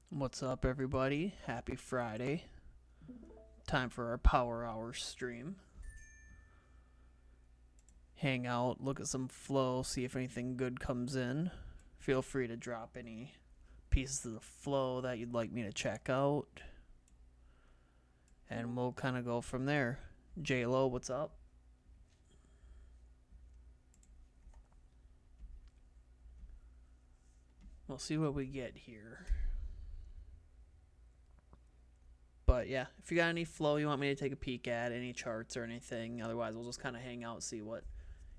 What's up, everybody? Happy Friday. Time for our Power Hour stream. Hang out, look at some flow, see if anything good comes in. Feel free to drop any pieces of the flow that you'd like me to check out. And we'll kind of go from there. J-Lo, what's up? We'll see what we get here. But yeah, if you got any flow you want me to take a peek at, any charts or anything, otherwise we'll just kind of hang out, see what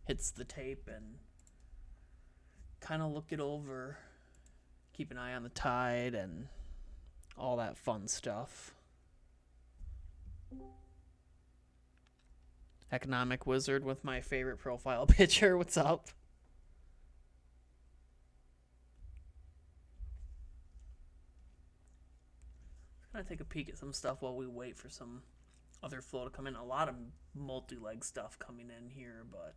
hits the tape, and kind of look it over. Keep an eye on the tide and all that fun stuff. Economic Wizard with my favorite profile picture. What's up? Gonna take a peek at some stuff while we wait for some other flow to come in. A lot of multi-leg stuff coming in here, but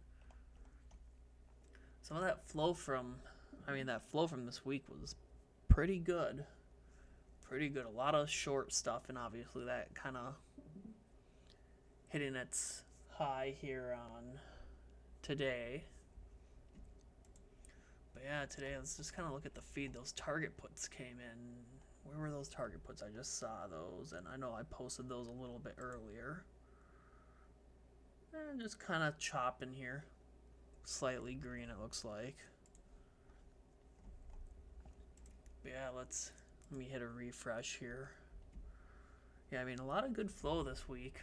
some of that flow from, that flow from this week was pretty good. Pretty good. A lot of short stuff, and obviously that kind of hitting its high here on today. But yeah, today let's just kind of look at the feed. Those target puts came in. Where were those target puts? I just saw those, and I know I posted those a little bit earlier. And just kind of chopping here. Slightly green, it looks like. But yeah, let me hit a refresh here. Yeah, a lot of good flow this week.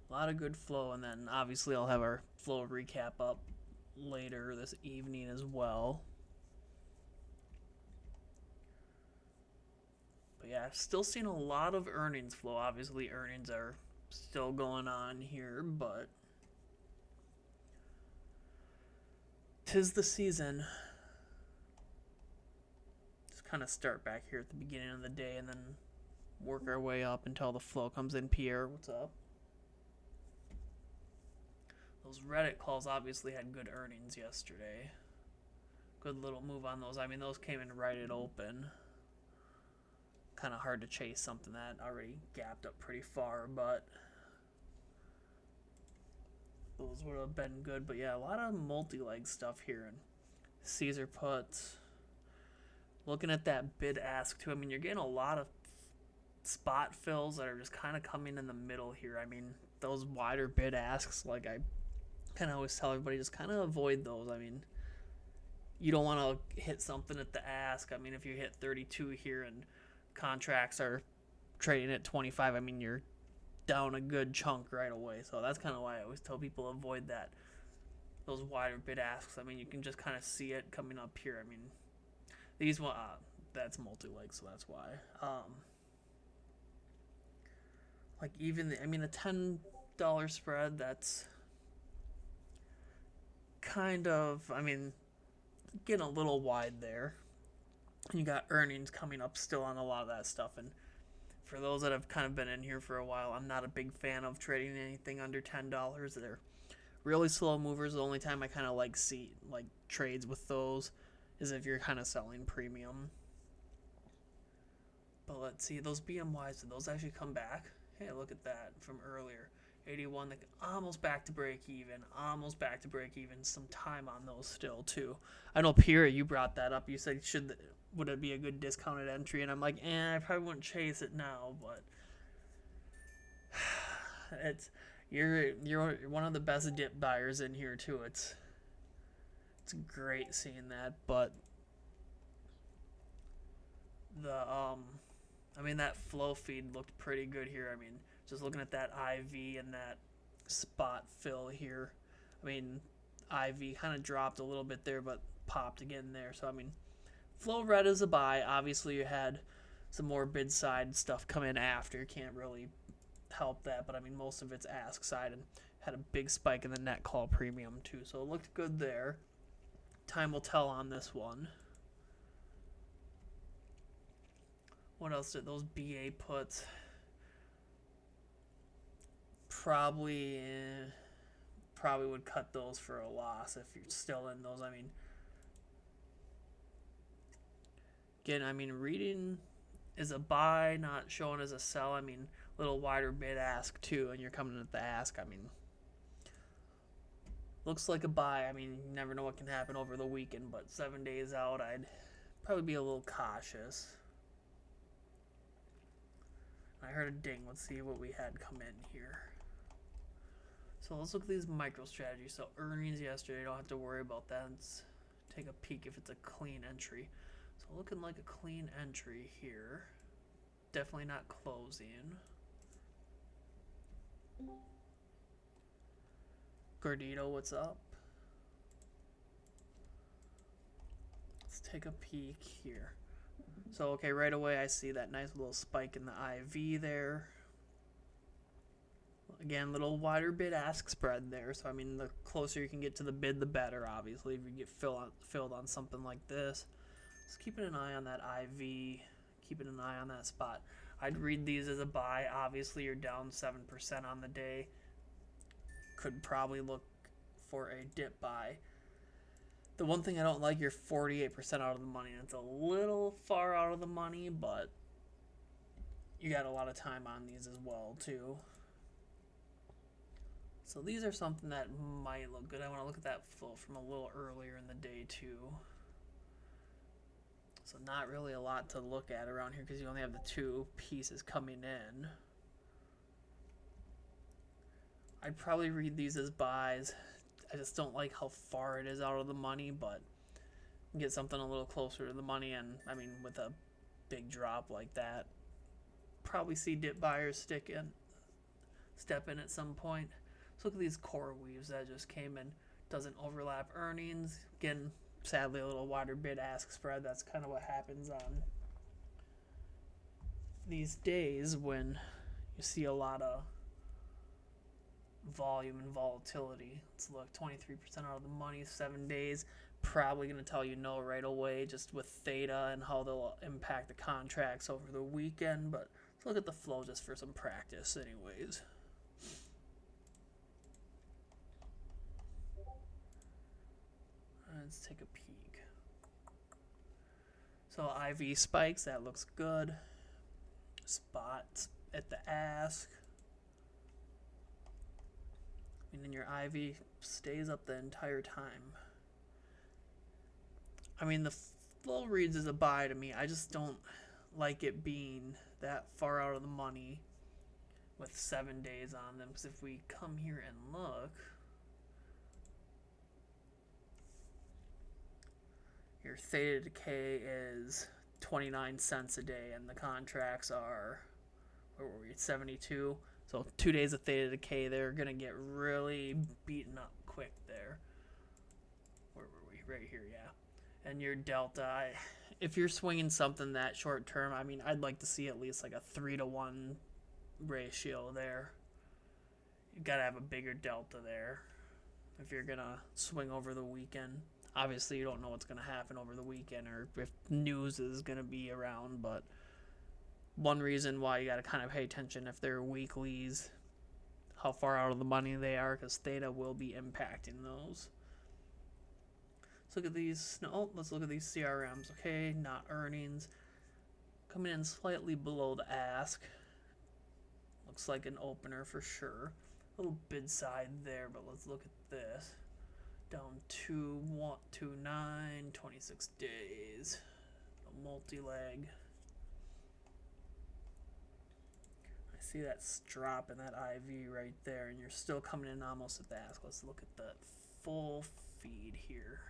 A lot of good flow, and then obviously I'll have our flow recap up later this evening as well. But yeah, still seeing a lot of earnings flow. Obviously earnings are still going on here, but 'tis the season. Just kind of start back here at the beginning of the day and then work our way up until the flow comes in. Pierre, what's up? Those Reddit calls obviously had good earnings yesterday. Good little move on those. Those came in right at open. Kind of hard to chase something that already gapped up pretty far, but those would have been good. But yeah, a lot of multi-leg stuff here. And Caesar puts. Looking at that bid ask too. You're getting a lot of spot fills that are just kind of coming in the middle here. Those wider bid asks, like I kind of always tell everybody, just kind of avoid those. You don't want to hit something at the ask. If you hit 32 here and contracts are trading at 25, you're down a good chunk right away. So that's kind of why I always tell people avoid that. Those wider bid asks. You can just kind of see it coming up here. These one, that's multi-leg, so that's why. Like even the $10 spread, that's kind of, getting a little wide there. You got earnings coming up still on a lot of that stuff, and for those that have kind of been in here for a while, I'm not a big fan of trading anything under $10. They're really slow movers. The only time I kind of see trades with those is if you're kind of selling premium. But let's see, those BMYs, did those actually come back? Hey, look at that from earlier. 81, almost back to break even. Some time on those still too. I know Pierre, you brought that up. You said would it be a good discounted entry? And I'm like, I probably wouldn't chase it now, but you're one of the best dip buyers in here too. It's great seeing that, but the that flow feed looked pretty good here. Just looking at that IV and that spot fill here. IV kind of dropped a little bit there, but popped again there. So flow red is a buy. Obviously, you had some more bid side stuff come in after. Can't really help that, but most of it's ask side, and had a big spike in the net call premium too. So it looked good there. Time will tell on this one. What else did those BA puts? Probably would cut those for a loss if you're still in those. Again, I mean, reading is a buy, not showing as a sell. I mean, a little wider bid ask too, and you're coming at the ask. I mean, looks like a buy. I mean, you never know what can happen over the weekend, but 7 days out, I'd probably be a little cautious. I heard a ding. Let's see what we had come in here. So let's look at these micro strategies. So earnings yesterday, don't have to worry about that. Let's take a peek if it's a clean entry. So looking like a clean entry here. Definitely not closing. Gordito, what's up? Let's take a peek here. So, okay, right away I see that nice little spike in the IV there. Again, little wider bid-ask spread there. So, I mean, the closer you can get to the bid, the better, obviously, if you get filled on something like this. Just keeping an eye on that IV, keeping an eye on that spot. I'd read these as a buy. Obviously, you're down 7% on the day. Could probably look for a dip buy. The one thing I don't like, you're 48% out of the money. It's a little far out of the money, but you got a lot of time on these as well, too. So these are something that might look good. I want to look at that flow from a little earlier in the day, too. So not really a lot to look at around here because you only have the two pieces coming in. I'd probably read these as buys. I just don't like how far it is out of the money, but get something a little closer to the money, and I mean, with a big drop like that, probably see dip buyers step in at some point. Let's look at these core weaves that just came in. Doesn't overlap earnings. Again, sadly, a little wider bid-ask spread. That's kind of what happens on these days when you see a lot of volume and volatility. Let's look, 23% out of the money, 7 days. Probably going to tell you no right away, just with theta and how they'll impact the contracts over the weekend. But let's look at the flow just for some practice anyways. Let's take a peek. So IV spikes, that looks good. Spots at the ask. And then your IV stays up the entire time. I mean, the flow reads as a buy to me. I just don't like it being that far out of the money with 7 days on them. Because if we come here and look, your theta decay is 29 cents a day, and the contracts are, where were we, 72. So 2 days of theta decay, they're going to get really beaten up quick there. Where were we? Right here, yeah. And your delta, if you're swinging something that short term, I mean, I'd like to see at least like a 3-to-1 ratio there. You got to have a bigger delta there if you're going to swing over the weekend. Obviously, you don't know what's going to happen over the weekend or if news is going to be around, but one reason why you got to kind of pay attention if they're weeklies, how far out of the money they are, because theta will be impacting those. Let's look at these. No, let's look at these CRMs. Okay, not earnings. Coming in slightly below the ask. Looks like an opener for sure. A little bid side there, but let's look at this. Down 2.29, 26 days. A multi-leg. I see that drop in that IV right there, and you're still coming in almost at the ask. Let's look at the full feed here.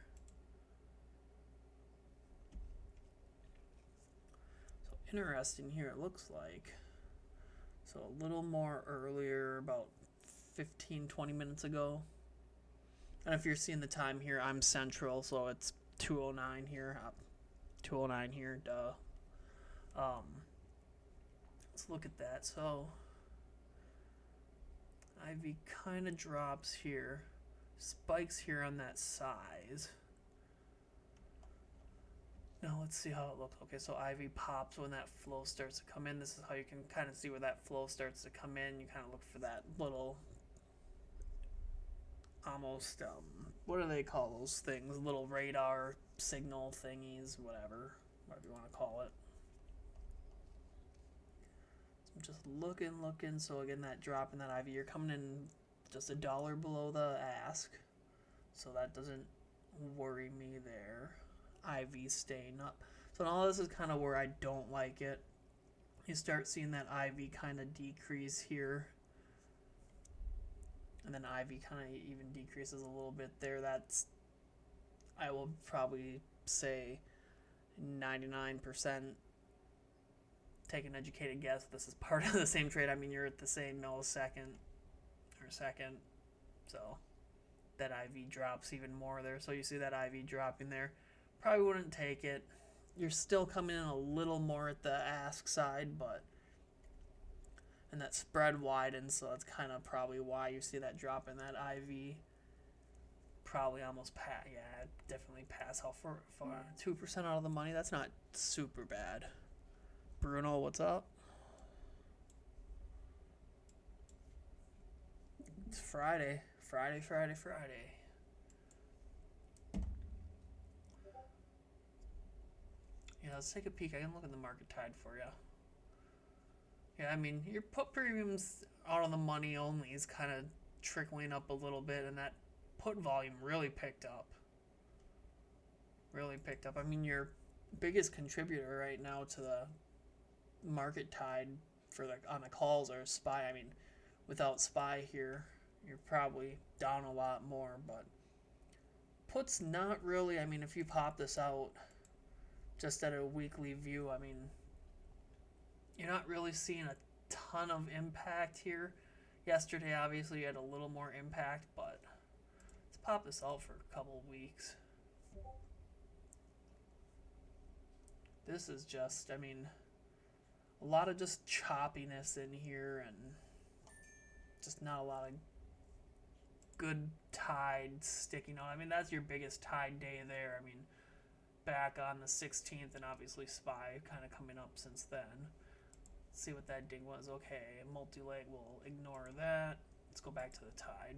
So interesting here, it looks like. So a little more earlier, about 15-20 minutes ago. And if you're seeing the time here, I'm central, so it's 2:09 here. 2:09 here, duh. Let's look at that. So IV kind of drops here, spikes here on that size. Now let's see how it looks. Okay, so IV pops when that flow starts to come in. This is how you can kind of see where that flow starts to come in. You kind of look for that little, almost, what do they call those things? Little radar signal thingies, whatever. whatever you want to call it. So I'm just looking. So again, that drop in that IV, you're coming in just $1 below the ask. So that doesn't worry me there. IV staying up. So all this is kind of where I don't like it. You start seeing that IV kind of decrease here. And then IV kind of even decreases a little bit there. That's, I will probably say 99% take an educated guess. This is part of the same trade. I mean, you're at the same millisecond or second. So that IV drops even more there. So you see that IV dropping there. Probably wouldn't take it. You're still coming in a little more at the ask side, but and that spread widens, so that's kind of probably why you see that drop in that IV. Probably almost pass. Yeah, definitely pass out for 2% out of the money. That's not super bad. Bruno, what's up? It's Friday. Friday. Yeah, let's take a peek. I can look at the market tide for you. Yeah, I mean, your put premiums out on the money only is kind of trickling up a little bit, and that put volume really picked up. I mean, your biggest contributor right now to the market tide for on the calls are SPY. I mean, without SPY here, you're probably down a lot more, but puts not really. I mean, if you pop this out just at a weekly view, I mean, you're not really seeing a ton of impact here. Yesterday, obviously, you had a little more impact, but let's pop this out for a couple weeks. This is just, I mean, a lot of just choppiness in here and just not a lot of good tide sticking out. I mean, that's your biggest tide day there. I mean, back on the 16th, and obviously SPY kind of coming up since then. Let's see what that ding was. Okay, multi-leg, we'll ignore that. Let's go back to the tide.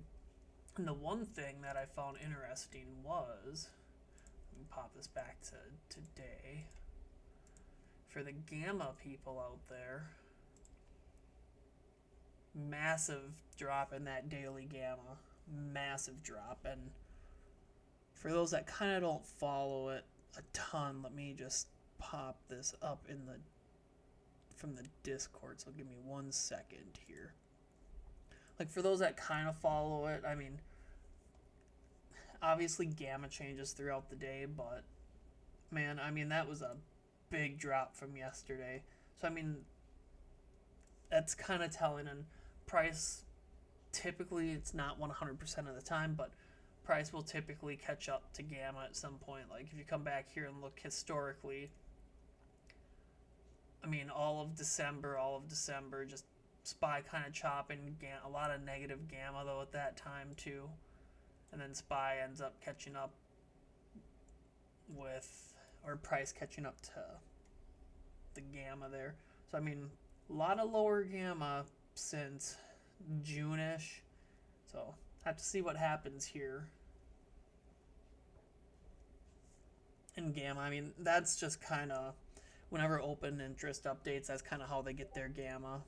And the one thing that I found interesting was, let me pop this back to today. For the gamma people out there, massive drop in that daily gamma. Massive drop. And for those that kind of don't follow it a ton, let me just pop this up in the from the Discord. So give me 1 second here. Like for those that kind of follow it, I mean, obviously gamma changes throughout the day, but man, I mean, that was a big drop from yesterday. So I mean, that's kind of telling. And price, typically it's not 100% of the time, but price will typically catch up to gamma at some point. Like if you come back here and look historically, I mean, all of December, just SPY kind of chopping, a lot of negative gamma though at that time too, and then SPY ends up catching up with, or price catching up to the gamma there. So I mean, a lot of lower gamma since June-ish. So have to see what happens here. And gamma, I mean, that's just kind of, whenever open interest updates, that's kind of how they get their gamma.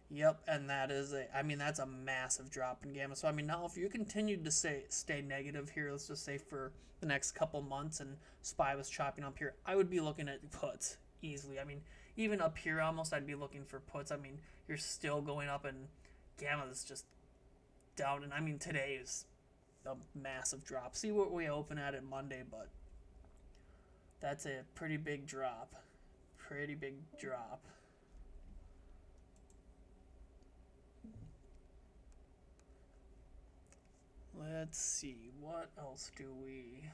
Yep, and that is that's a massive drop in gamma. So I mean, now if you continued to stay negative here, let's just say for the next couple months, and SPY was chopping up here, I would be looking at puts easily. I mean, even up here almost, I'd be looking for puts. I mean, you're still going up, and gamma is just down. And I mean, today is a massive drop. See what we open at it Monday, but that's a pretty big drop. Let's see, what else do we...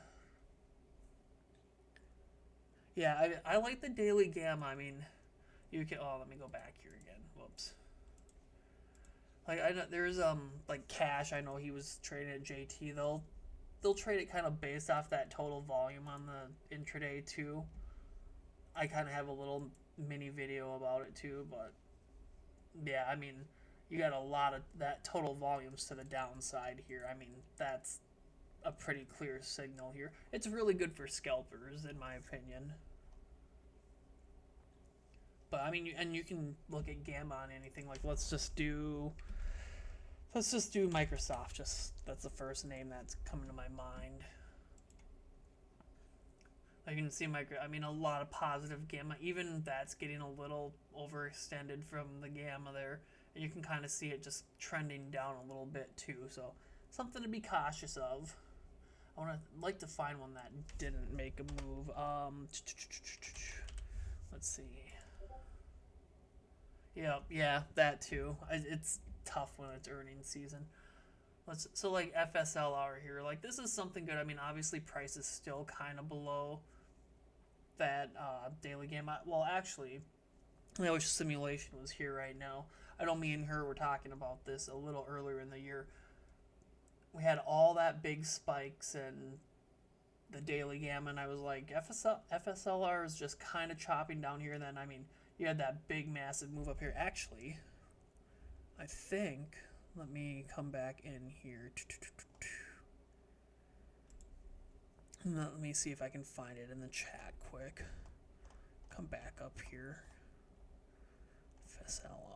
Yeah, I like the daily gamma. I mean, you can... Oh, let me go back here again. Whoops. Like, I know there's, like, Cash. I know he was trading at JT. They'll trade it kind of based off that total volume on the intraday, too. I kind of have a little mini video about it, too, but... Yeah, I mean, you got a lot of that total volumes to the downside here. I mean, that's a pretty clear signal here. It's really good for scalpers, in my opinion. But I mean, and you can look at gamma on anything. Like let's just do Microsoft. Just that's the first name that's coming to my mind. You can see I mean, a lot of positive gamma. Even that's getting a little overextended from the gamma there. And you can kind of see it just trending down a little bit too. So something to be cautious of. Like to find one that didn't make a move. Let's see. Yeah, that too. It's tough when it's earnings season. So like FSLR here, like this is something good. I mean, obviously price is still kind of below that daily gamma. Well, actually, I wish simulation was here right now. I know me and her were talking about this a little earlier in the year. We had all that big spikes and the daily gamma, and I was like, FSLR is just kind of chopping down here. And then, I mean, you had that big, massive move up here. Actually, I think, let me come back in here. Let me see if I can find it in the chat quick. Come back up here. FSLR.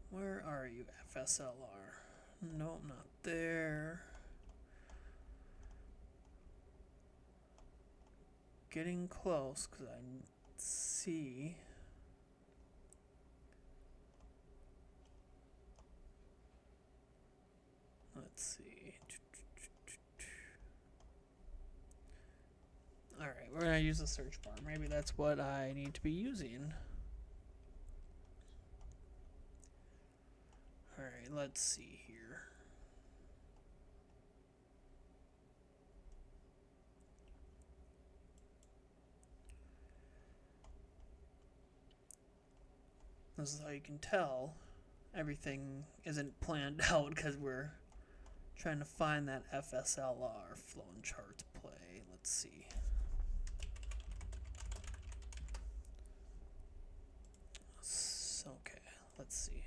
Where are you, FSLR? Nope, not there. Getting close because I see. Let's see. Alright, we're going to use the search bar. Maybe that's what I need to be using. Alright, let's see here. This is how you can tell everything isn't planned out because we're trying to find that FSLR flow and chart play. Let's see. Okay, let's see.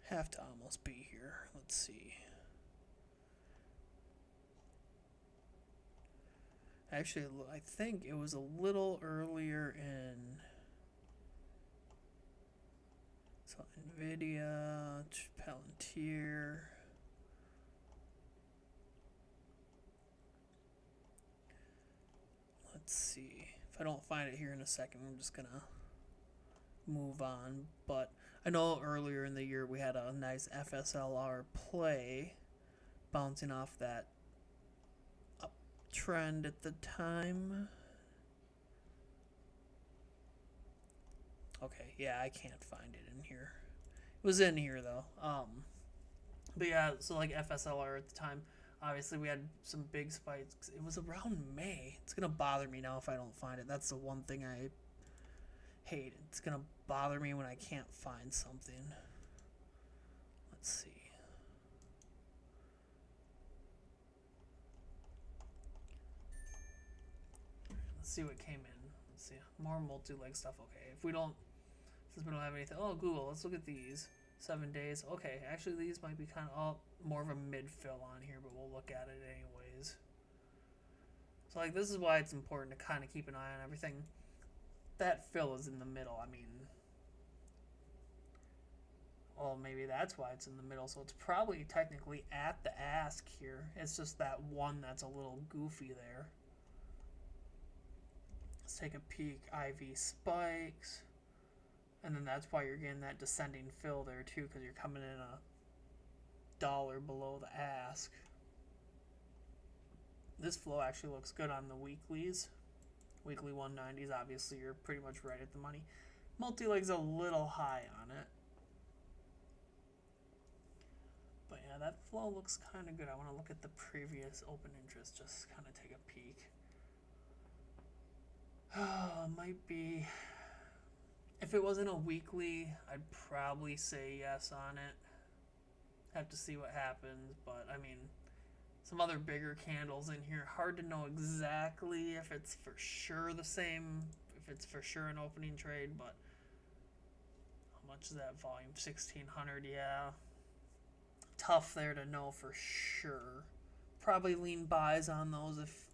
Have to almost be here. Let's see. Actually, I think it was a little earlier in. So NVIDIA, Palantir. Let's see. If I don't find it here in a second, I'm just gonna move on. But I know earlier in the year we had a nice FSLR play bouncing off that uptrend at the time. Okay, yeah, I can't find it in here. It was in here though. But yeah, so like FSLR at the time, obviously we had some big spikes. It was around May. It's gonna bother me now if I don't find it. That's the one thing I hate. It's gonna bother me when I can't find something. Let's see. Let's see what came in. Let's see. More multi-leg stuff. Okay, if we don't, since we don't have anything. Oh, Google. Let's look at these. 7 days. Okay, actually these might be kind of more of a mid-fill on here, but we'll look at it anyways. So like this is why it's important to kind of keep an eye on everything. That fill is in the middle. I mean, well, maybe that's why it's in the middle. So it's probably technically at the ask here. It's just that one that's a little goofy there. Let's take a peek. IV spikes. And then that's why you're getting that descending fill there too, because you're coming in $1 below the ask. This flow actually looks good on the weeklies. Weekly 190s, obviously you're pretty much right at the money. Multi-leg's a little high on it. But yeah, that flow looks kind of good. I want to look at the previous open interest, just kind of take a peek. Might be... If it wasn't a weekly, I'd probably say yes on it. Have to see what happens, but I mean, some other bigger candles in here. Hard to know exactly if it's for sure the same, if if it's for sure an opening trade, but how much is that volume? 1,600, yeah. Tough there to know for sure. Probably lean buys on those if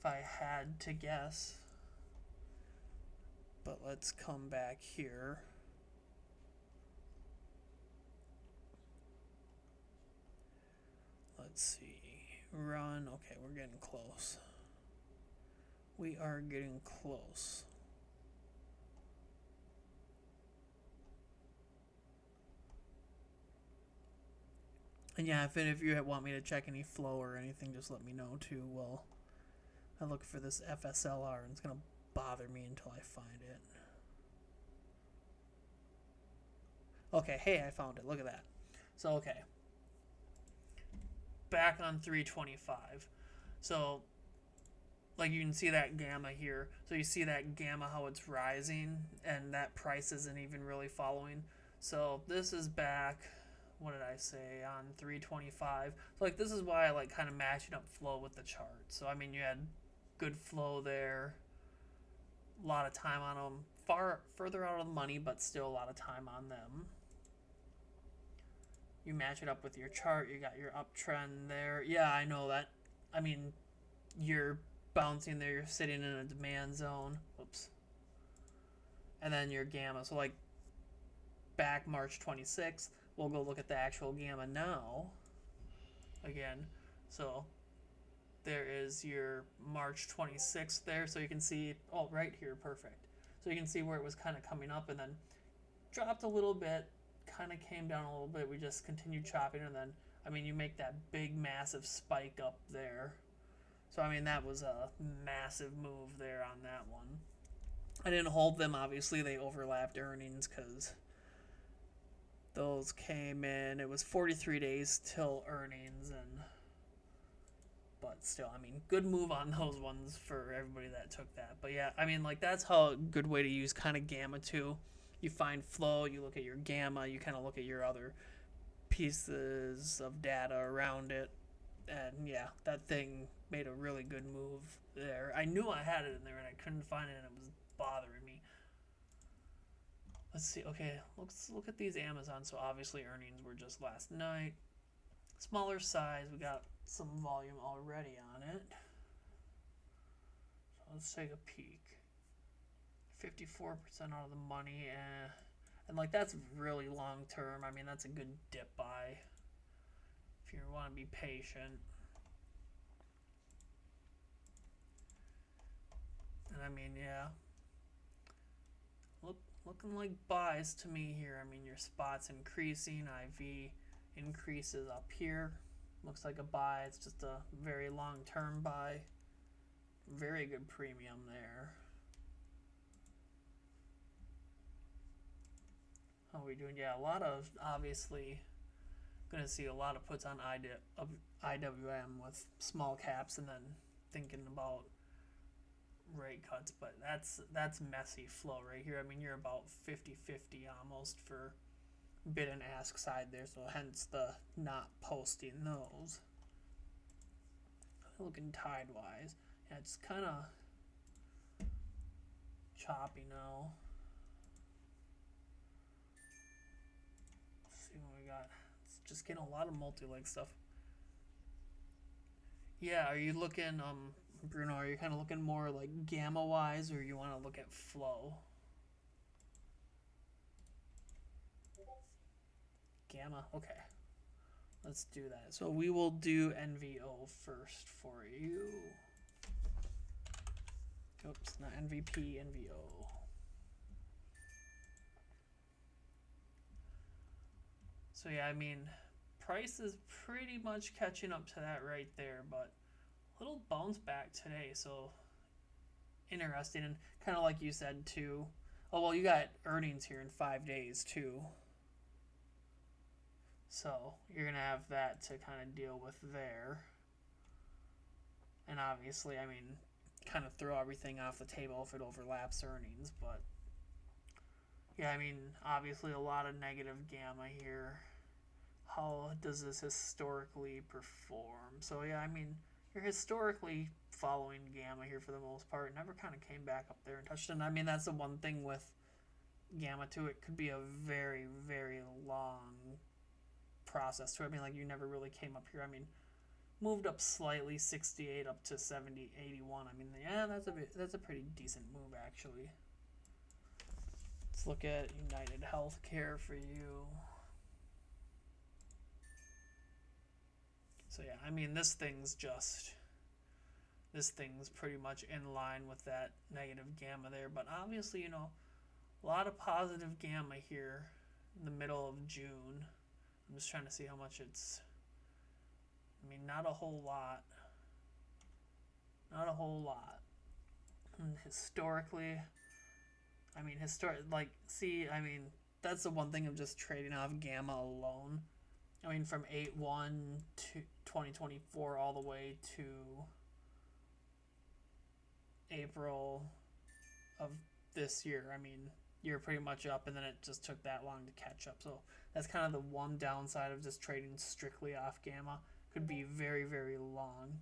I had to guess. But let's come back here. Let's see. Run. Okay, we're getting close. We are getting close. And yeah, if you want me to check any flow or anything, just let me know too. Well, I look for this FSLR and it's going to bother me until I find it. Okay, hey, I found it. Look at that. So, okay. Back on 325. So, like you can see that gamma here. So you see that gamma, how it's rising, and that price isn't even really following. So this is back, what did I say, on 325. So like this is why I like kind of matching up flow with the chart. So I mean you had good flow there, a lot of time on them, further out of the money, but still a lot of time on them. You match it up with your chart, you got your uptrend there. Yeah, I know that. I mean, you're bouncing there, you're sitting in a demand zone. Oops. And then your gamma. So like back March 26th, we'll go look at the actual gamma now. Again. So there is your March 26th there. So you can see, oh, right here, perfect. So you can see where it was kind of coming up and then dropped a little bit, kind of came down a little bit. We just continued chopping and then, I mean, you make that big, massive spike up there. So, I mean, that was a massive move there on that one. I didn't hold them, obviously. They overlapped earnings because those came in. It was 43 days till earnings. But still, I mean, good move on those ones for everybody that took that. But, yeah, I mean, like, that's how a good way to use kind of gamma, too. You find flow, you look at your gamma, you kind of look at your other pieces of data around it. And yeah, that thing made a really good move there. I knew I had it in there and I couldn't find it and it was bothering me. Let's see. Okay, let's look at these Amazon. So obviously earnings were just last night. Smaller size. We got some volume already on it. So let's take a peek. 54% out of the money. And like that's really long term. I mean, that's a good dip buy if you want to be patient. And I mean, yeah, looking like buys to me here. I mean, your spot's increasing, IV increases up here. Looks like a buy. It's just a very long-term buy. Very good premium there. How are we doing? Yeah, a lot of, obviously, going to see a lot of puts on IWM with small caps and then thinking about rate cuts, but that's messy flow right here. I mean, you're about 50-50 almost for bid and ask side there, so hence the not posting those. Looking tide wise, yeah, it's kind of choppy now. Let's see what we got. It's just getting a lot of multi-leg stuff. Yeah, are you looking Bruno, are you kind of looking more like gamma wise or you want to look at flow? Gamma, okay. Let's do that. So we will do NVO first for you. Oops, not NVP, NVO. So yeah, I mean, price is pretty much catching up to that right there, but little bounce back today, so interesting. And kind of like you said too, oh well, you got earnings here in 5 days too, so you're gonna have that to kind of deal with there. And obviously, I mean, kind of throw everything off the table if it overlaps earnings, but yeah, I mean, obviously a lot of negative gamma here. How does this historically perform? So yeah, I mean, you're historically following gamma here for the most part. Never kind of came back up there and touched it. And I mean, that's the one thing with gamma too. It could be a very, very long process too. I mean, like you never really came up here. I mean, moved up slightly, 68 up to 70, 81. I mean, yeah, that's a pretty decent move actually. Let's look at United Healthcare for you. So yeah, I mean, this thing's pretty much in line with that negative gamma there. But obviously, you know, a lot of positive gamma here in the middle of June. I'm just trying to see how much it's. I mean, not a whole lot. Not a whole lot. And historically, I mean, I mean, that's the one thing of just trading off gamma alone. I mean, from 8/1 to 2024 all the way to April of this year. I mean, you're pretty much up, and then it just took that long to catch up. So that's kind of the one downside of just trading strictly off gamma. Could be very, very long.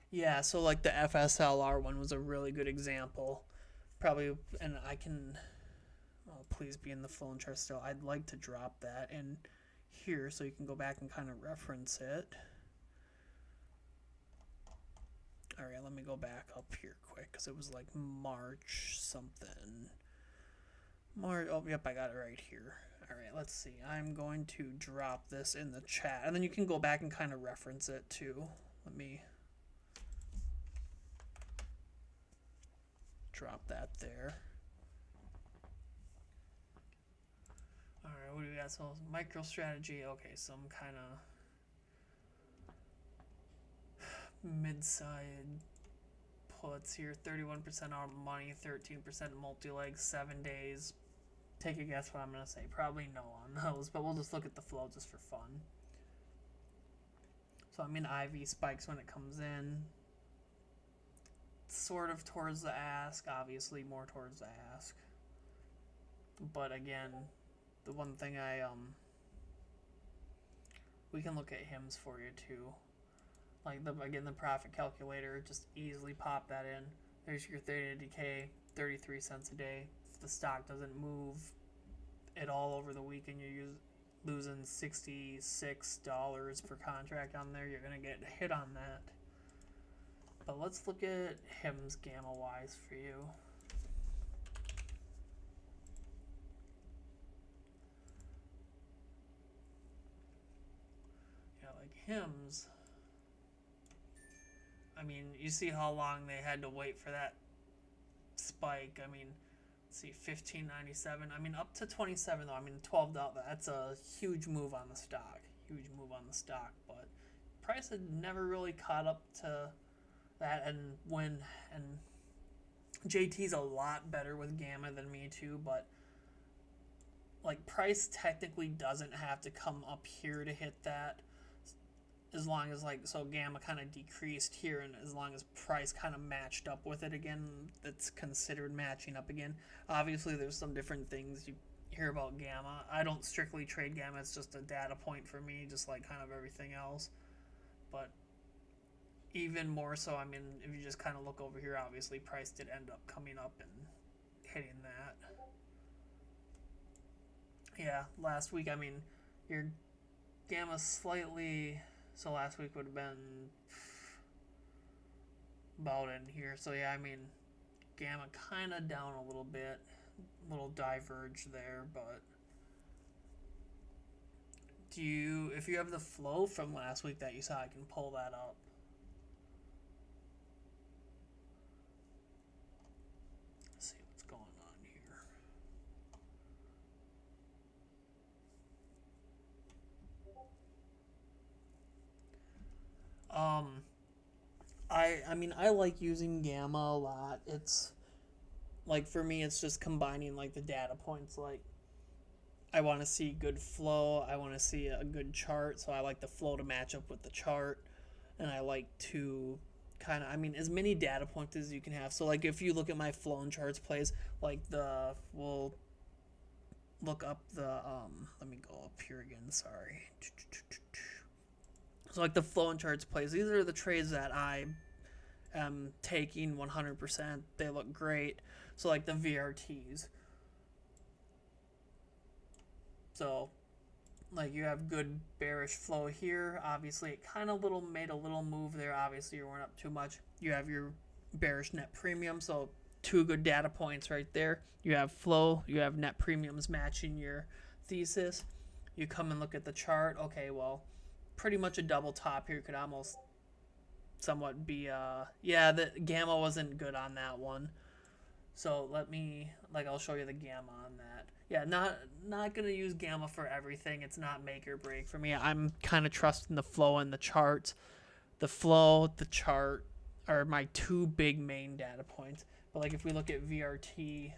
Yeah, so like the FSLR one was a really good example. Probably, and I can, oh, please be in the flow chart still. I'd like to drop that in here so you can go back and kind of reference it. All right, let me go back up here quick because it was like March something. Oh, yep, I got it right here. All right, let's see. I'm going to drop this in the chat, and then you can go back and kind of reference it too. Let me drop that there. All right, what do we got? So MicroStrategy. Okay, some kind of mid-side puts here. 31% on money, 13% multi-leg, 7 days. Take a guess what I'm going to say. Probably no on those, but we'll just look at the flow just for fun. So, I mean, IV spikes when it comes in. Sort of towards the ask, obviously more towards the ask. But again, the one thing we can look at hymns for you too. Like, the profit calculator, just easily pop that in. There's your 30-day decay, 33 cents a day. If the stock doesn't move at all over the weekend, you're losing $66 per contract on there. You're going to get hit on that. But let's look at hymns gamma-wise for you. Yeah, like hymns. I mean, you see how long they had to wait for that spike. I mean, let's see, $15.97. I mean, up to $27 though. I mean, $12. That's a huge move on the stock. Huge move on the stock. But price had never really caught up to that. And JT's a lot better with gamma than me too. But like, price technically doesn't have to come up here to hit that. As long as, like, so gamma kind of decreased here, and as long as price kind of matched up with it again, that's considered matching up again. Obviously, there's some different things you hear about gamma. I don't strictly trade gamma. It's just a data point for me, just like kind of everything else. But even more so, I mean, if you just kind of look over here, obviously price did end up coming up and hitting that. Yeah, last week, I mean, your gamma slightly... So last week would have been about in here. So yeah, I mean, gamma kind of down a little bit. A little diverge there, but if you have the flow from last week that you saw, I can pull that up. Let's see what's going on here. I mean, I like using gamma a lot. It's like, for me, it's just combining like the data points. Like, I want to see good flow, I want to see a good chart, so I like the flow to match up with the chart, and I like to kind of, I mean, as many data points as you can have. So like, if you look at my flow and charts plays, like we'll look up the let me go up here again, sorry. So like the flow and charts plays, these are the trades that I am taking 100%. They look great. So like the VRTs. So like you have good bearish flow here. Obviously it kind of made a little move there. Obviously you weren't up too much. You have your bearish net premium. So two good data points right there. You have flow, you have net premiums matching your thesis. You come and look at the chart. Okay, well, pretty much a double top here could almost somewhat be yeah, the gamma wasn't good on that one. So I'll show you the gamma on that. Yeah, not gonna use gamma for everything. It's not make or break for me. I'm kind of trusting the flow and the charts. The flow, the chart are my two big main data points. But like if we look at VRT,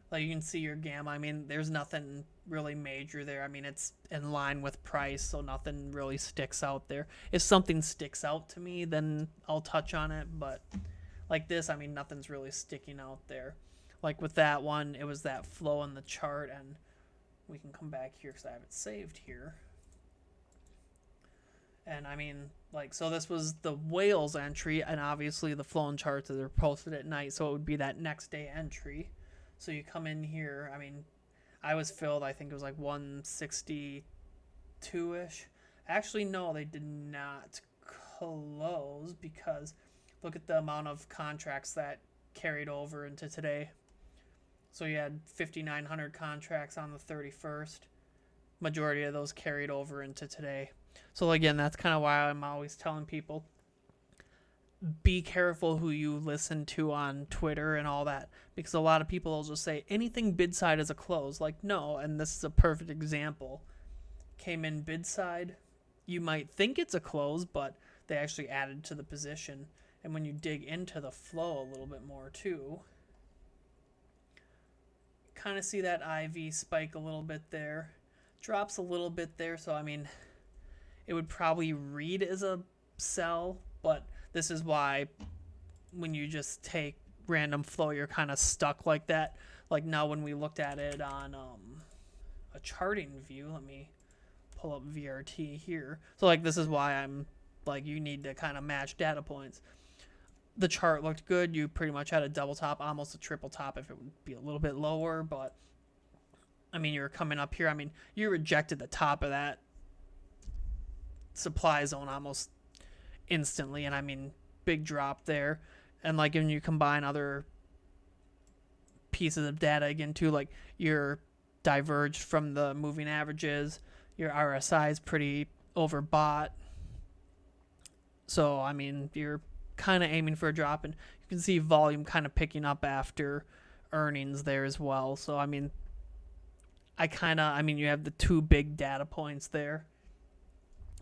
like you can see your gamma. I mean, there's nothing really major there. I mean, it's in line with price, so nothing really sticks out there. If something sticks out to me, then I'll touch on it. But like this, I mean, nothing's really sticking out there. Like with that one, it was that flow in the chart, and we can come back here because I have it saved here. And I mean, like, so this was the whales entry, and obviously the flow and charts are posted at night, so it would be that next day entry. So you come in here, I mean, I was filled, I think it was like 162-ish. Actually, no, they did not close because look at the amount of contracts that carried over into today. So you had 5,900 contracts on the 31st. Majority of those carried over into today. So again, that's kind of why I'm always telling people, be careful who you listen to on Twitter and all that, because a lot of people will just say anything bid side is a close. Like, no, and this is a perfect example. Came in bid side, you might think it's a close, but they actually added to the position. And when you dig into the flow a little bit more too, kind of see that IV spike a little bit there, drops a little bit there. So I mean, it would probably read as a sell, but this is why when you just take random flow, you're kind of stuck like that. Like now when we looked at it on a charting view, let me pull up VRT here. So like this is why I'm like, you need to kind of match data points. The chart looked good. You pretty much had a double top, almost a triple top if it would be a little bit lower, but I mean, you're coming up here. I mean, you rejected the top of that supply zone almost instantly, and I mean, big drop there. And like when you combine other pieces of data again too, like you're diverged from the moving averages, your RSI is pretty overbought. So I mean, you're kind of aiming for a drop, and you can see volume kind of picking up after earnings there as well. So I mean, you have the two big data points there.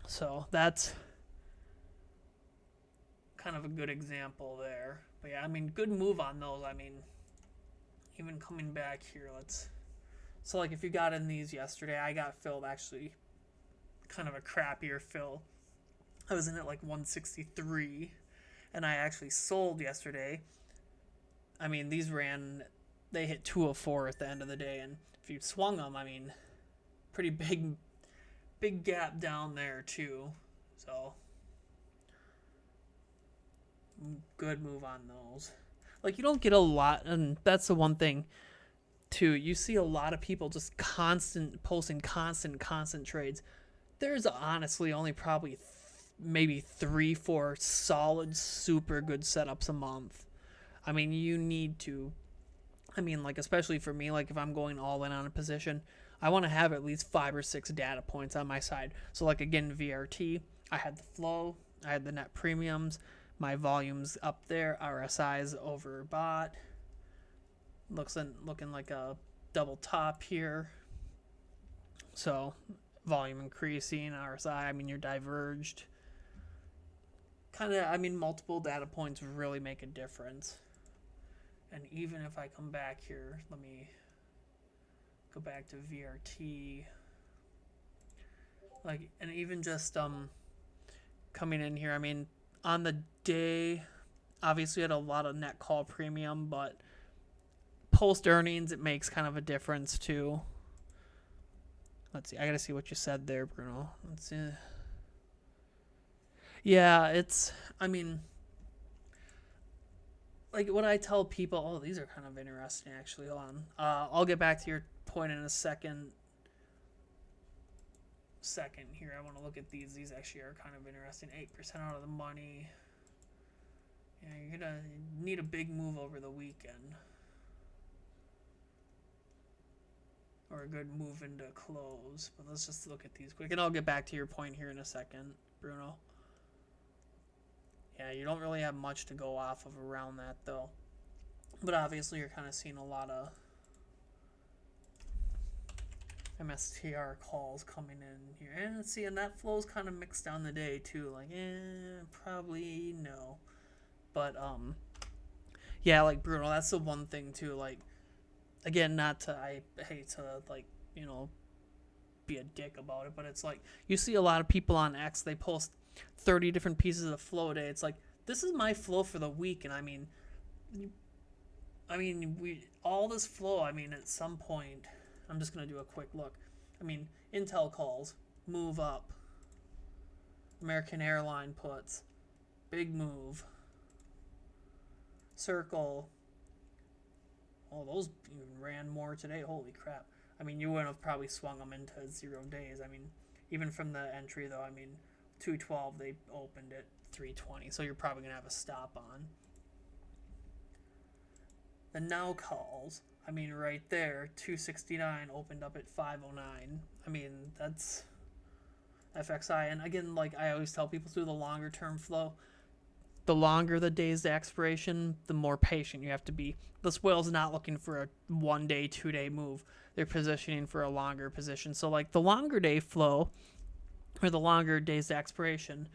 So that's kind of a good example there. But yeah, I mean, good move on those. I mean, even coming back here, so like if you got in these yesterday, I got filled actually kind of a crappier fill. I was in at like 163, and I actually sold yesterday. I mean, they hit 204 at the end of the day, and if you swung them, I mean, pretty big gap down there too. So good move on those. Like you don't get a lot, and that's the one thing too. You see a lot of people just posting constant trades. There's honestly only probably maybe 3-4 solid super good setups a month. I mean, you need to, I mean, like especially for me, like if I'm going all in on a position, I want to have at least 5 or 6 data points on my side. So like again, VRT, I had the flow, I had the net premiums, my volumes up there, RSI's overbought, looking like a double top here. So volume increasing, RSI, I mean, you're diverged. Kind of, I mean, multiple data points really make a difference. And even if I come back here, let me go back to VRT. Like, and even just coming in here, I mean, on the day, obviously had a lot of net call premium, but post earnings, it makes kind of a difference too. Let's see. I gotta see what you said there, Bruno. Let's see. Yeah, it's. I mean, like what I tell people. Oh, these are kind of interesting, actually. Hold on. I'll get back to your point in a second. Here, I want to look at these. These actually are kind of interesting. 8% out of the money. Yeah, you're gonna need a big move over the weekend. Or a good move into close. But let's just look at these quick. And I'll get back to your point here in a second, Bruno. Yeah, you don't really have much to go off of around that, though. But obviously, you're kind of seeing a lot of MSTR calls coming in here. And see, and that flow's kind of mixed down the day, too. Like, probably no. But, yeah, like, Bruno, that's the one thing, too. Like, again, I hate to, like, you know, be a dick about it, but it's like, you see a lot of people on X, they post 30 different pieces of flow a day. It's like, this is my flow for the week, and I mean, all this flow, I mean, at some point, I'm just going to do a quick look. I mean, Intel calls, move up. American Airline puts, big move. Circle. Oh, those even ran more today. Holy crap. I mean, you wouldn't have probably swung them into 0 days. I mean, even from the entry, though, I mean, 212, they opened at 320. So you're probably going to have a stop on. The now calls, I mean, right there, 269 opened up at 509. I mean, that's FXI. And again, like I always tell people through the longer term flow, the longer the days to expiration, the more patient you have to be. This whale's not looking for a 1 day, 2 day move. They're positioning for a longer position. So like the longer day flow or the longer days to expiration,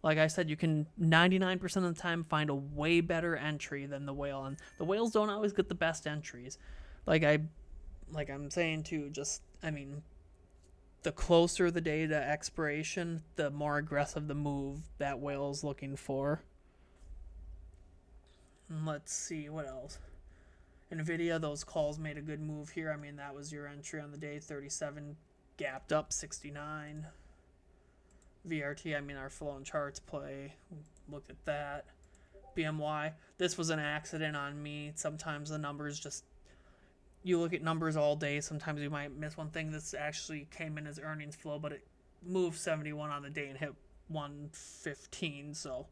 like I said, you can 99% of the time find a way better entry than the whale. And the whales don't always get the best entries. Like I'm saying too, just, I mean, the closer the day to expiration, the more aggressive the move that whale's looking for. Let's see, what else? NVIDIA, those calls made a good move here. I mean, that was your entry on the day. 37 gapped up, 69. VRT, I mean, our flow and charts play. Look at that. BMY, this was an accident on me. Sometimes the numbers just, you look at numbers all day. Sometimes you might miss one thing. This actually came in as earnings flow, but it moved 71 on the day and hit 115. So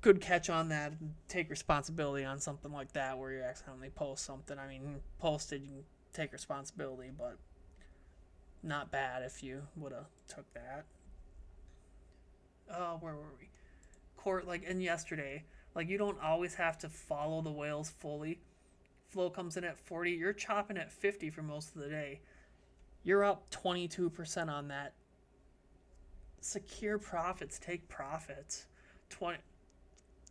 good catch on that. Take responsibility on something like that where you accidentally post something. I mean, posted, you can take responsibility, but not bad if you would have took that. Where were we? Court, like, and yesterday, like, you don't always have to follow the whales fully. Flow comes in at 40. You're chopping at 50 for most of the day. You're up 22% on that. Secure profits. Take profits.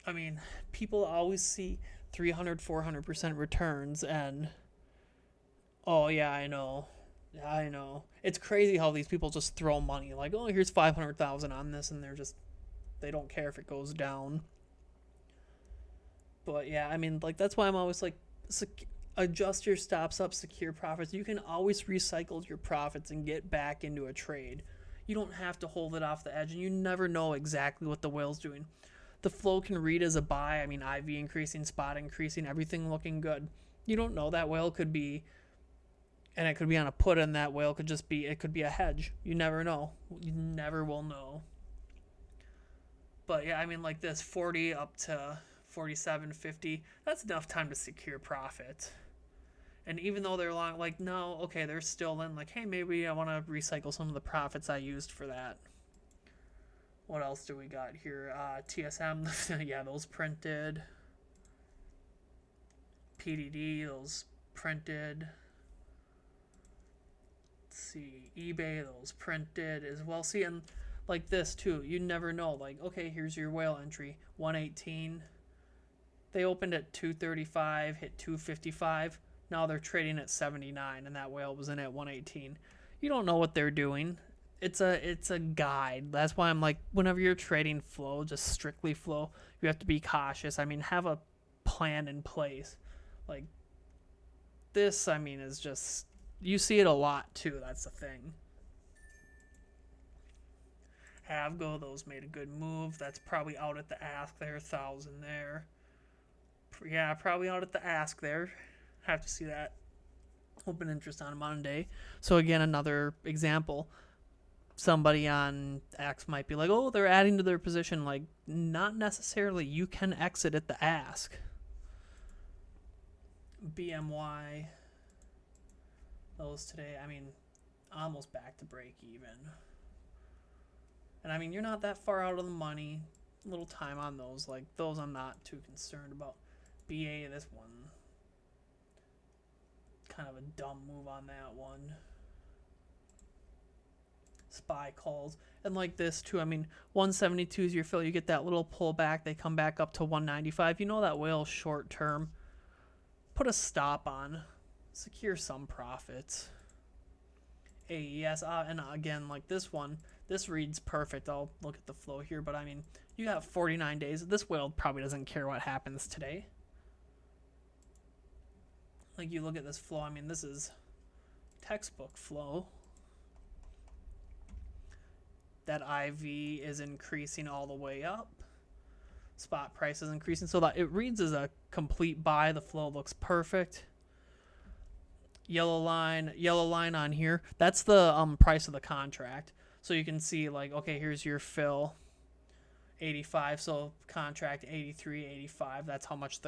I mean, people always see 300, 400% returns, and oh yeah, I know. It's crazy how these people just throw money. Like, oh, here's 500,000 on this, and they don't care if it goes down. But yeah, I mean, like, that's why I'm always like, adjust your stops up, secure profits. You can always recycle your profits and get back into a trade. You don't have to hold it off the edge, and you never know exactly what the whale's doing. The flow can read as a buy. I mean, IV increasing, spot increasing, everything looking good. You don't know. That whale could be, and it could be on a put, and that whale could just be, it could be a hedge. You never know. You never will know. But yeah, I mean, like this 40 up to 47, 50, that's enough time to secure profit. And even though they're long, like, no, okay, they're still in, like, hey, maybe I want to recycle some of the profits I used for that. What else do we got here? TSM, yeah, those printed. PDD, those printed. Let's see, eBay, those printed as well. See, and like this too, you never know. Like, okay, here's your whale entry, 118. They opened at 235, hit 255. Now they're trading at 79, and that whale was in at 118. You don't know what they're doing. It's a guide. That's why I'm like, whenever you're trading flow, just strictly flow, you have to be cautious. I mean, have a plan in place. Like this, I mean, is just, You see it a lot too. That's the thing. Avgo, those made a good move. That's probably out at the ask there. 1,000 there. Yeah, probably out at the ask there. Have to see that. Open interest on Monday. So again, another example. Somebody on X might be like, oh, they're adding to their position. Like, not necessarily. You can exit at the ask. BMY. Those today, I mean, almost back to break even. And I mean, you're not that far out of the money. A little time on those. Like, those I'm not too concerned about. BA, this one. Kind of a dumb move on that one. SPY calls. And like this too, I mean, 172 is your fill. You get that little pullback. They come back up to 195. You know that whale short term. Put a stop on. Secure some profits. AES, and again, like this one, this reads perfect. I'll look at the flow here, but I mean, you got 49 days. This whale probably doesn't care what happens today. Like, you look at this flow, I mean, this is textbook flow. That IV is increasing all the way up. Spot price is increasing, so that it reads as a complete buy. The flow looks perfect. Yellow line on here. That's the price of the contract. So you can see, like, okay, here's your fill, 85. So contract 83, 85. That's how much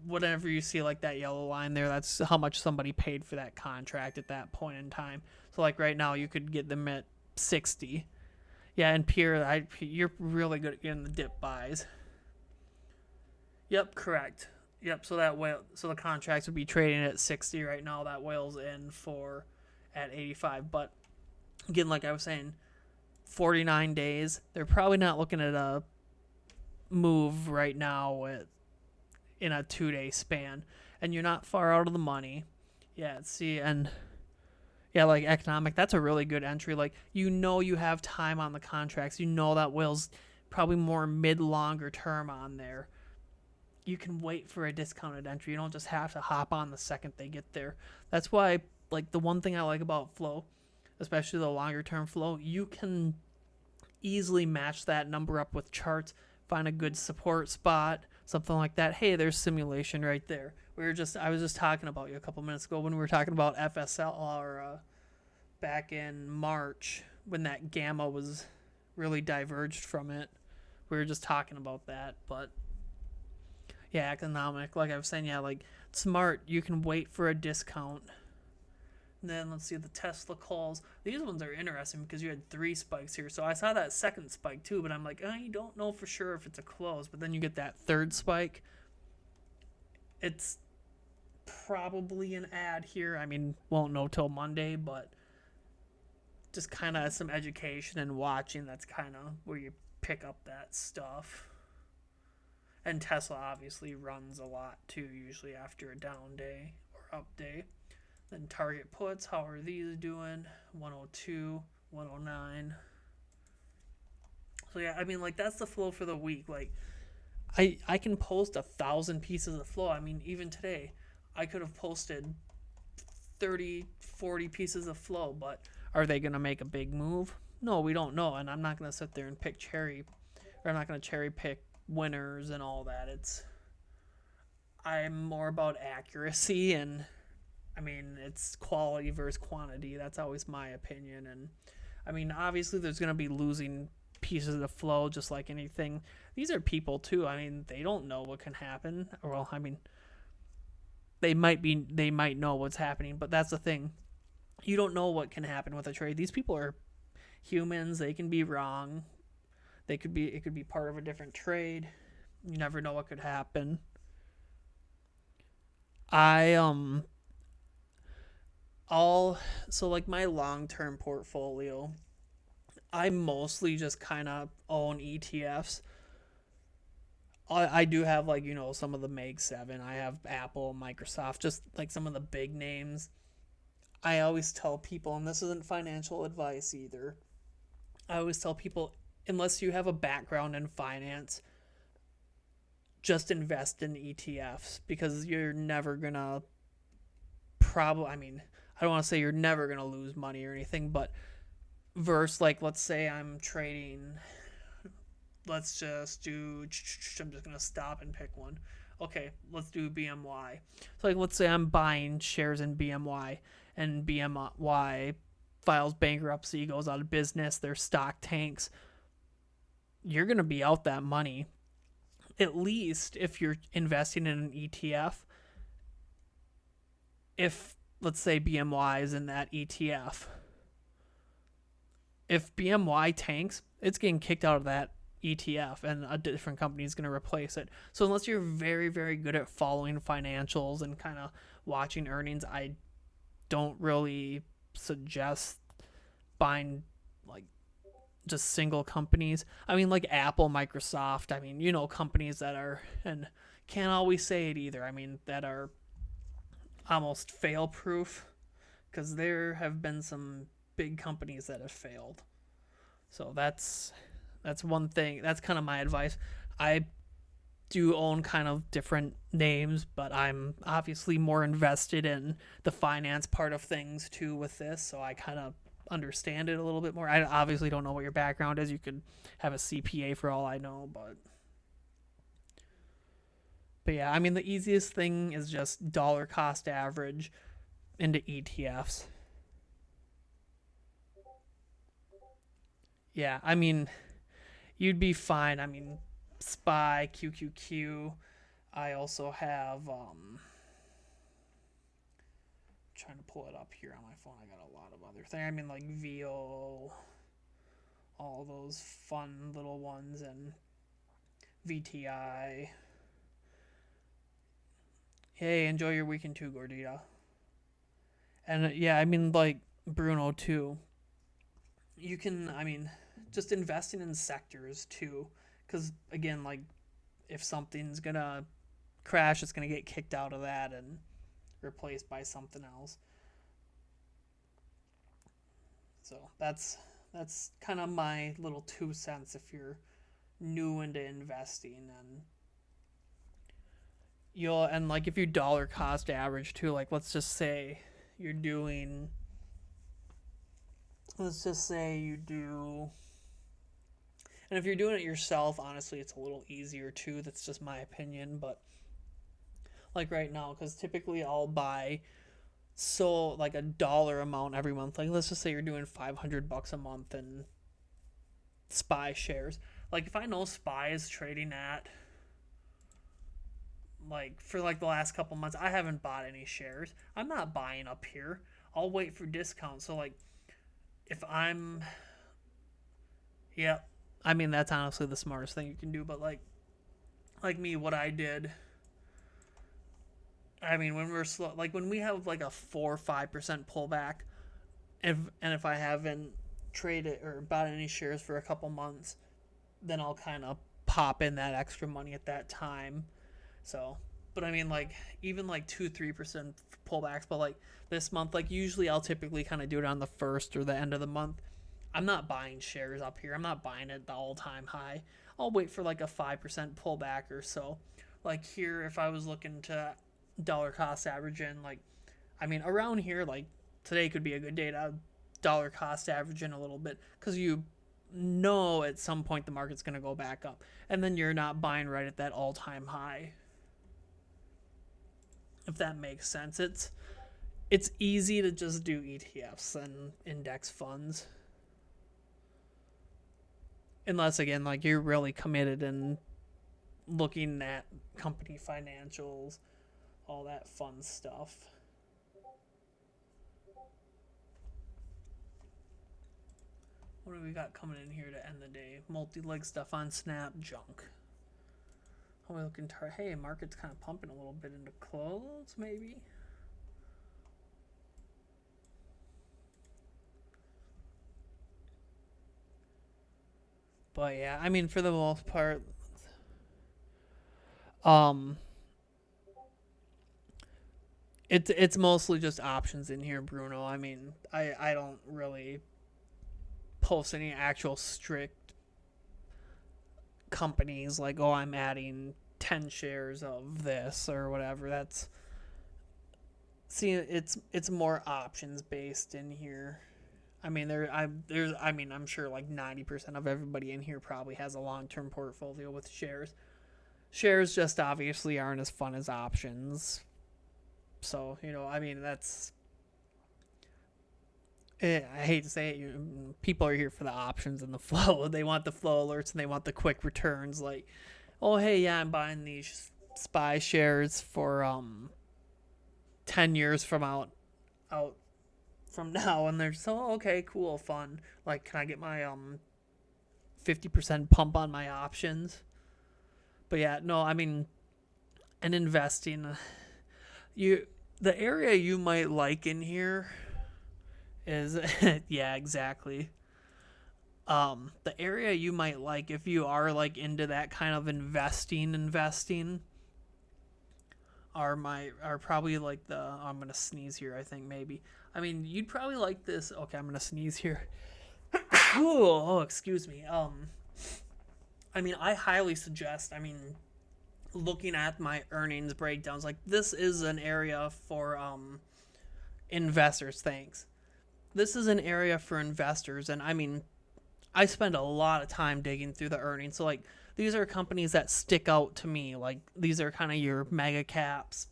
whatever you see, like that yellow line there, that's how much somebody paid for that contract at that point in time. So like right now, you could get them at 60. Yeah, and Pierre, you're really good at getting the dip buys. Yep, correct. Yep, so the contracts would be trading at 60 right now. That whale's in for at 85. But again, like I was saying, 49 days. They're probably not looking at a move right now in a 2-day span, and you're not far out of the money. Yeah, see, and yeah, like economic, that's a really good entry. Like, you know, you have time on the contracts. You know that whale's probably more mid-longer term on there. You can wait for a discounted entry. You don't just have to hop on the second they get there. That's why, like, the one thing I like about flow, especially the longer term flow, you can easily match that number up with charts, find a good support spot, something like that. Hey, there's simulation right there. I was just talking about you a couple minutes ago when we were talking about FSL back in March when that gamma was really diverged from it. We were just talking about that, but yeah, economic, like I was saying, yeah, like smart, you can wait for a discount. And then let's see the Tesla calls. These ones are interesting because you had 3 spikes here. So I saw that second spike too, but I'm like, I don't know for sure if it's a close. But then you get that third spike. It's probably an ad here. I mean, won't know till Monday, but just kind of some education and watching. That's kind of where you pick up that stuff. And Tesla obviously runs a lot too, usually after a down day or up day. Then target puts, how are these doing? 102, 109. So yeah, I mean, like, that's the flow for the week. Like, I can post 1,000 pieces of flow. I mean, even today, I could have posted 30, 40 pieces of flow, but are they going to make a big move? No, we don't know. And I'm not going to sit there and I'm not going to cherry pick winners and all that. I'm more about accuracy, and I mean, it's quality versus quantity. That's always my opinion. And I mean, obviously there's going to be losing pieces of flow just like anything. These are people too. I mean, they don't know what can happen. Well, I mean, they might know what's happening, but that's the thing. You don't know what can happen with a trade. These people are humans. They can be wrong. It could be part of a different trade. You never know what could happen. So like my long-term portfolio, I mostly just kind of own ETFs. I do have, like, you know, some of the Mag 7. I have Apple, Microsoft, just like some of the big names. I always tell people, and this isn't financial advice either, I always tell people, unless you have a background in finance, just invest in ETFs, because you're never gonna I mean, I don't want to say you're never going to lose money or anything, but versus like, let's say I'm trading, let's just do, I'm just going to stop and pick one. Okay, let's do BMY. So like, let's say I'm buying shares in BMY, and BMY files bankruptcy, goes out of business, their stock tanks. You're going to be out that money. At least if you're investing in an ETF, if let's say BMY is in that ETF, if BMY tanks, it's getting kicked out of that ETF and a different company is going to replace it. So unless you're very, very good at following financials and kind of watching earnings, I don't really suggest buying like just single companies. I mean, like Apple, Microsoft, I mean, companies that are, and can't always say it either, I mean, that are almost fail proof, because there have been some big companies that have failed. So that's one thing. That's kind of my advice. I do own kind of different names, but I'm obviously more invested in the finance part of things too with this, so I kind of understand it a little bit more. I obviously don't know what your background is. You could have a CPA for all I know, but yeah, I mean, the easiest thing is just dollar cost average into ETFs. Yeah, I mean, you'd be fine. I mean, SPY, QQQ. I also have trying to pull it up here on my phone. I got a lot of other things. I mean, like VO, all those fun little ones, and VTI. Hey, enjoy your weekend too, Gordita. And yeah, I mean, like Bruno too. You can, I mean, just investing in sectors too, because again, like if something's gonna crash, it's gonna get kicked out of that and replaced by something else. So that's kind of my little 2 cents if you're new into investing. And like if you dollar cost average too, like you're doing let's just say you do, and if you're doing it yourself, honestly it's a little easier too. That's just my opinion. But like right now, because typically I'll buy like a dollar amount every month. Like let's just say you're doing $500 a month in SPY shares. Like if I know SPY is trading at, like for like the last couple months, I haven't bought any shares. I'm not buying up here. I'll wait for discount. So like if I'm, yeah, I mean that's honestly the smartest thing you can do. But like me, what I did, I mean, when we're slow, like when we have like a 4 or 5% pullback, if I haven't traded or bought any shares for a couple months, then I'll kind of pop in that extra money at that time. So, but I mean, like even like 2-3% pullbacks, but like this month, like usually I'll typically kind of do it on the first or the end of the month. I'm not buying shares up here. I'm not buying it the all-time high. I'll wait for like a 5% pullback or so. Like here, if I was looking to dollar cost average in, like, I mean, around here, like today could be a good day to dollar cost average in a little bit, because you know at some point the market's going to go back up, and then you're not buying right at that all-time high, if that makes sense. It's easy to just do ETFs and index funds, unless again like you're really committed and looking at company financials, all that fun stuff. What do we got coming in here to end the day? Multi-leg stuff on Snap, junk. How are we looking? Hey, market's kind of pumping a little bit into close, maybe. But yeah, I mean, for the most part, it's mostly just options in here, Bruno. I mean, I don't really post any actual strict companies like, oh, I'm adding 10 shares of this or whatever. See, it's more options based in here. I mean, I'm sure like 90% of everybody in here probably has a long term portfolio with shares. Shares just obviously aren't as fun as options. So I mean, I hate to say it, people are here for the options and the flow. They want the flow alerts and they want the quick returns. Like, oh hey, yeah, I'm buying these SPY shares for 10 years from out from now, and they're so okay, cool, fun. Like, can I get my 50% pump on my options? But yeah, no, I mean, and investing, you the area you might like in here is yeah, exactly. The area you might like if you are like into that kind of investing are probably like I'm gonna sneeze here, I think. Maybe, I mean, you'd probably like this. Okay, I'm gonna sneeze here. Oh, excuse me. I mean, I highly suggest, I mean, looking at my earnings breakdowns, like, this is an area for investors. Thanks. This is an area for investors, and I mean, I spend a lot of time digging through the earnings. So like, these are companies that stick out to me. Like, these are kind of your mega caps,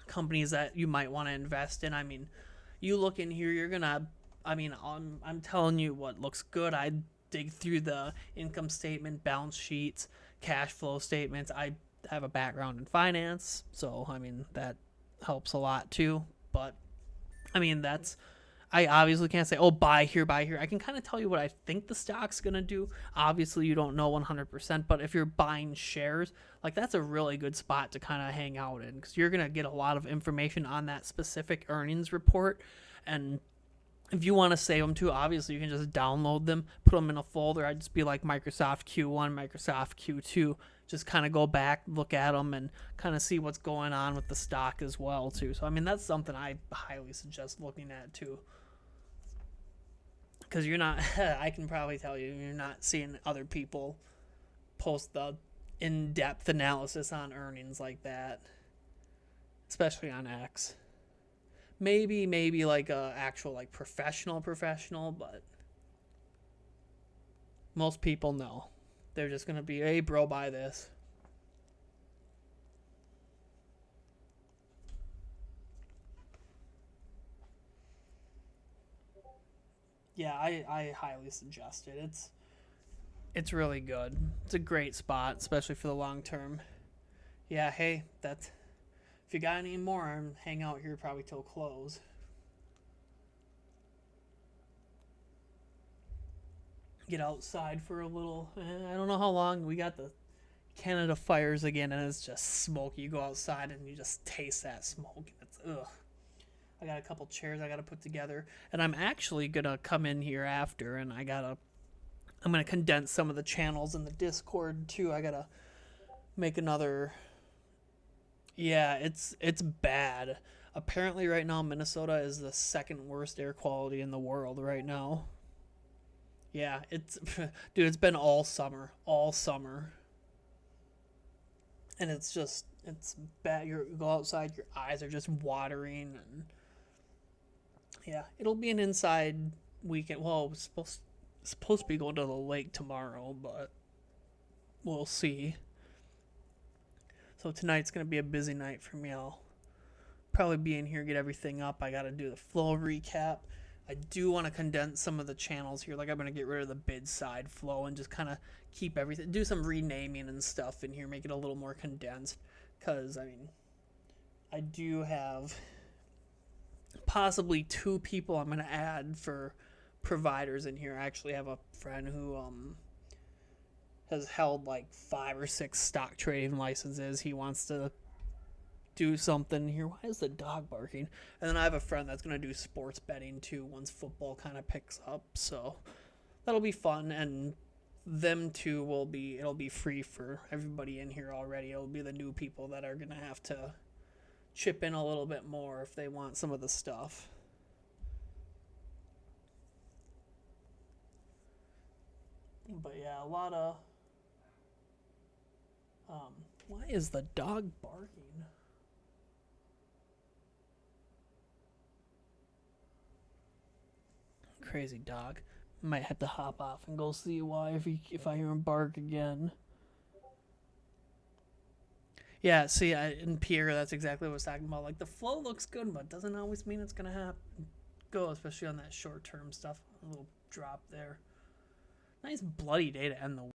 companies that you might want to invest in. I mean, you look in here, you're gonna. I mean, I'm telling you what looks good. I dig through the income statement, balance sheets, cash flow statements. I have a background in finance, so I mean that helps a lot too. But I mean, I obviously can't say, oh, buy here, buy here. I can kind of tell you what I think the stock's going to do. Obviously, you don't know 100%, but if you're buying shares, like, that's a really good spot to kind of hang out in, because you're going to get a lot of information on that specific earnings report. And if you want to save them too, obviously you can just download them, put them in a folder. I'd just be like Microsoft Q1, Microsoft Q2. Just kind of go back, look at them, and kind of see what's going on with the stock as well too. So I mean, that's something I highly suggest looking at too, because you're not. I can probably tell you're not seeing other people post the in-depth analysis on earnings like that, especially on X. Maybe like a actual like professional, but most people know. They're just gonna be, hey bro, buy this. Yeah, I highly suggest it. It's really good. It's a great spot, especially for the long term. Yeah, hey, that's if you got any more, I'm hang out here probably till close. Get outside for a little. I don't know how long. We got the Canada fires again, and it's just smoky. You go outside and you just taste that smoke. It's ugh. I got a couple chairs I gotta put together, and I'm actually gonna come in here after, and I'm gonna condense some of the channels in the Discord too. I gotta make another. Yeah, it's bad. Apparently, right now Minnesota is the second worst air quality in the world right now. Yeah, it's dude. It's been all summer, and it's bad. You go outside, your eyes are just watering, and yeah, it'll be an inside weekend. Well, supposed to be going to the lake tomorrow, but we'll see. So tonight's gonna be a busy night for me. I'll probably be in here, get everything up. I gotta do the flow recap. I do want to condense some of the channels here. Like, I'm gonna get rid of the bid side flow and just kind of keep everything. Do some renaming and stuff in here, make it a little more condensed. Cause I mean, I do have possibly two people I'm gonna add for providers in here. I actually have a friend who has held like 5 or 6 stock trading licenses. He wants to do something here. Why is the dog barking? And then I have a friend that's going to do sports betting too once football kind of picks up. So that'll be fun. And them two it'll be free for everybody in here already. It'll be the new people that are going to have to chip in a little bit more if they want some of the stuff. But yeah, a lot of. Why is the dog barking? crazy dog. Might have to hop off and go see why if I hear him bark again. Yeah, see, in Pierre, that's exactly what I was talking about. Like, the flow looks good, but doesn't always mean it's going to happen. Go, especially on that short-term stuff. A little drop there. Nice bloody day to end the